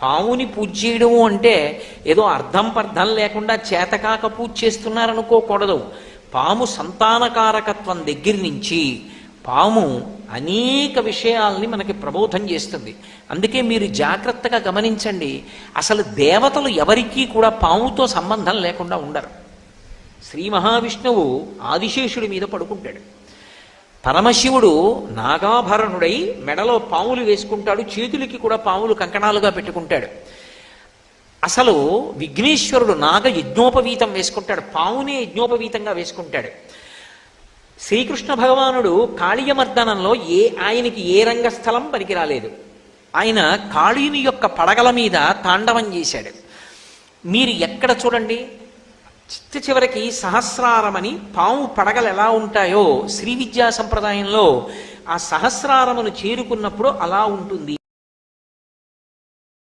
పాముని పూజ చేయడము అంటే ఏదో అర్థం పర్థం లేకుండా చేతకాక పూజ చేస్తున్నారనుకోకూడదు. పాము సంతానకారకత్వం దగ్గర నుంచి పాము అనేక విషయాల్ని మనకి ప్రబోధం చేస్తుంది. అందుకే మీరు జాగ్రత్తగా గమనించండి, అసలు దేవతలు ఎవరికీ కూడా పాముతో సంబంధం లేకుండా ఉండరు. శ్రీ మహావిష్ణువు ఆదిశేషుడి మీద పడుకుంటాడు. పరమశివుడు నాగాభరణుడై మెడలో పాములు వేసుకుంటాడు, చేతులకి కూడా పాములు కంకణాలుగా పెట్టుకుంటాడు. అసలు విఘ్నేశ్వరుడు నాగ యజ్ఞోపవీతం వేసుకుంటాడు, పామునే యజ్ఞోపవీతంగా వేసుకుంటాడు. శ్రీకృష్ణ భగవానుడు కాళీయమర్దనంలో ఆయనకి ఏ రంగస్థలం పనికిరాలేదు. ఆయన కాళీని యొక్క పడగల మీద తాండవం చేశాడు. మీరు ఎక్కడ చూడండి, చివరికి సహస్రారమని పాము పడగలు ఎలా ఉంటాయో శ్రీ విద్యా సంప్రదాయంలో ఆ సహస్రారమును చేరుకున్నప్పుడు అలా ఉంటుంది.